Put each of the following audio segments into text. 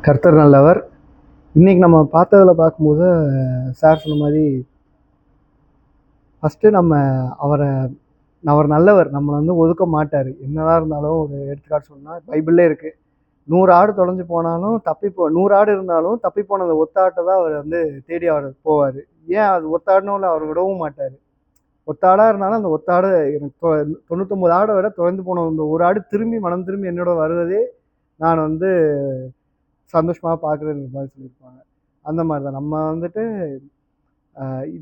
கர்த்தர் நல்லவர். இன்றைக்கி நம்ம பார்த்ததில் பார்க்கும்போது சார் சொன்ன மாதிரி ஃபஸ்ட்டு அவர் நல்லவர். நம்மளை ஒதுக்க மாட்டார். என்னதான் இருந்தாலும் ஒரு எடுத்துக்காட்டு சொன்னால் பைபிள்லே இருக்குது, 100 ஆடு தொலைஞ்சு போனாலும் 100 ஆடு இருந்தாலும் தப்பி போன அந்த ஒத்தாட்டை தான் அவர் தேடி அவர் போவார். ஏன் அது ஒத்தாடுனோன்னு அவர் விடவும் மாட்டார். ஒத்தாடாக இருந்தாலும் அந்த ஒத்தாடு எனக்கு 99 ஆடை விட தொலைந்து போன இந்த ஒரு ஆடு திரும்பி மனம் திரும்பி என்னோட வருவதே நான் சந்தோஷமாக பார்க்குறேன்ற மாதிரி சொல்லியிருப்பாங்க. அந்த மாதிரி தான் நம்ம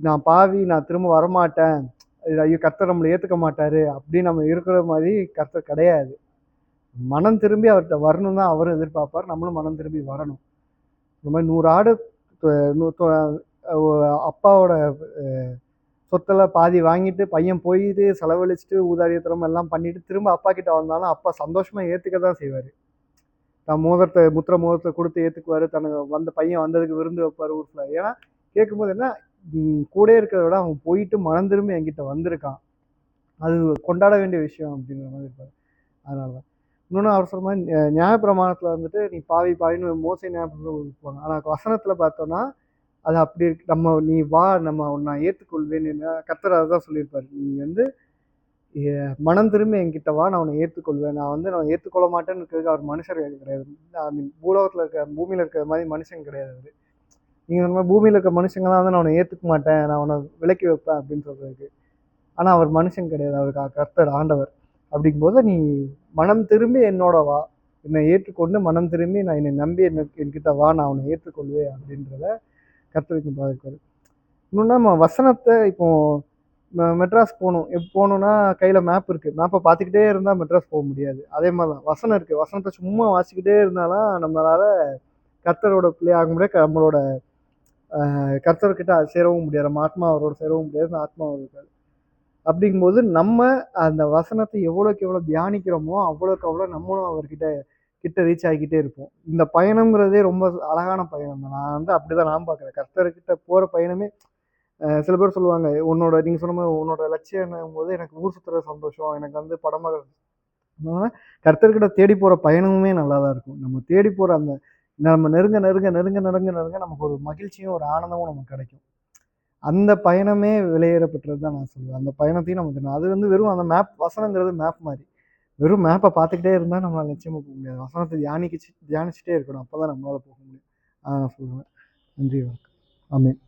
நான் பாவி, நான் திரும்ப வரமாட்டேன், ஐயோ கர்த்தர் நம்மளை ஏற்றுக்க மாட்டார் அப்படின்னு நம்ம இருக்கிற மாதிரி கர்த்தர் கிடையாது. மனம் திரும்பி அவர்கிட்ட வரணும் தான் அவரும் எதிர்பார்ப்பார். நம்மளும் மனம் திரும்பி வரணும். இந்த மாதிரி 100 ஆடு அப்பாவோட சொத்தில் பாதி வாங்கிட்டு பையன் போயிட்டு செலவழிச்சிட்டு ஊதாரியத்தனம் எல்லாம் பண்ணிட்டு திரும்ப அப்பா கிட்ட வந்தாலும் அப்பா சந்தோஷமாக ஏற்றுக்க தான் செய்வார். தான் முத்திர மோதிரத்தை கொடுத்து ஏற்றுக்குவார். தனக்கு வந்த பையன் வந்ததுக்கு விருந்து வைப்பார் ஊரில். ஏன்னா கேட்கும்போது என்ன, கூட இருக்கிறத விட அவன் போயிட்டு மனம் திரும்பி என்கிட்ட வந்திருக்கான், அது கொண்டாட வேண்டிய விஷயம் அப்படிங்கிற மாதிரி இருப்பார். அதனால தான் இன்னொன்று அவர் சொல்ற மாதிரி நியாயப்பிரமாணத்தில் நீ பாவி பாவின்னு மோசை நியாயப்பிரமாணம் இருப்பாங்க. ஆனால் வசனத்தில் பார்த்தோன்னா அது அப்படி இருக்கு. நீ வா, நான் ஏற்றுக்கொள்வேன்னு கர்த்தர் அதை தான் சொல்லியிருப்பார். நீ மனம் திரும்பி என்கிட்ட வா, நான் உன்னை ஏற்றுக்கொள்வேன். நான் ஏற்றுக்கொள்ள மாட்டேன்னு இருக்கிறதுக்கு அவர் மனுஷர் கிடையாது. ஐ மீன் பூமியில் இருக்கிற மாதிரி மனுஷன் கிடையாது அவர். நீங்கள் இந்த மாதிரி பூமியில் இருக்க மனுஷங்களாம் நான் உன்னை ஏற்றுக்க மாட்டேன், நான் உன்னை விலக்கி வைப்பேன் அப்படின்னு சொல்கிறதுக்கு. ஆனால் அவர் மனுஷன் கிடையாது, அவருக்கு கர்த்தர் ஆண்டவர். அப்படிங்கும்போது நீ மனம் திரும்பி என்னோட வா, என்னை ஏற்றுக்கொண்டு மனம் திரும்பி என்னை நம்பி என்கிட்ட வா, நான் உன்னை ஏற்றுக்கொள்வேன் அப்படின்றத கர்த்தருக்கு பாதிப்பார். இன்னொன்னா நம்ம வசனத்தை இப்போ மெட்ராஸ் போகணும், போகணுன்னா கையில் மேப் இருக்குது, மேப்பை பார்த்துக்கிட்டே இருந்தால் மெட்ராஸ் போக முடியாது. அதே மாதிரி தான் வசனம் இருக்குது, வசனத்தை சும்மா வாசிக்கிட்டே இருந்தாலும் நம்மளால் கர்த்தரோட பிள்ளை ஆக முடியாது, நம்மளோட கர்த்தர்கிட்ட சேரவும் முடியாது, நம்ம ஆத்மா அவரோட சேரவும் முடியாது, அந்த ஆத்மா அவர் இருக்காது. அப்படிங்கும்போது நம்ம அந்த வசனத்தை எவ்வளோக்கு எவ்வளோ தியானிக்கிறோமோ அவ்வளோக்கு அவ்வளோ நம்மளும் அவர்கிட்ட ரீச் ஆகிக்கிட்டே இருப்போம். இந்த பயணங்கிறதே ரொம்ப அழகான பயணம் தான். நான் அப்படிதான் நான் பார்க்குறேன். கர்த்தர்கிட்ட போகிற பயணமே சில பேர் சொல்லுவாங்க, நீங்கள் சொன்ன மாதிரி உன்னோட லட்சியம் என்னும் போது எனக்கு ஊர் சுற்றுற சந்தோஷம், எனக்கு படமாக கர்த்தர்கிட்ட தேடி போகிற பயணமுமே நல்லா தான் இருக்கும். நம்ம தேடி போகிற நம்ம நெருங்க நெருங்க நெருங்க நெருங்க நெருங்க நமக்கு ஒரு மகிழ்ச்சியும் ஒரு ஆனந்தமும் நமக்கு கிடைக்கும். அந்த பயணமே விலையேறப்பட்டது தான் நான் சொல்லுவேன். அந்த பயணத்தையும் நமக்கு அது வெறும் அந்த மேப், வசனங்கிறது மேப் மாதிரி. வெறும் மேப்பை பார்த்துக்கிட்டே இருந்தால் நம்மளால் நிச்சயமாக போக முடியாது. வசனத்தை தியானிச்சுட்டே இருக்கணும், அப்போ தான் நம்மளால் போக முடியும். அதான் நான் சொல்லுவேன். நன்றி, வணக்கம். ஆமென்.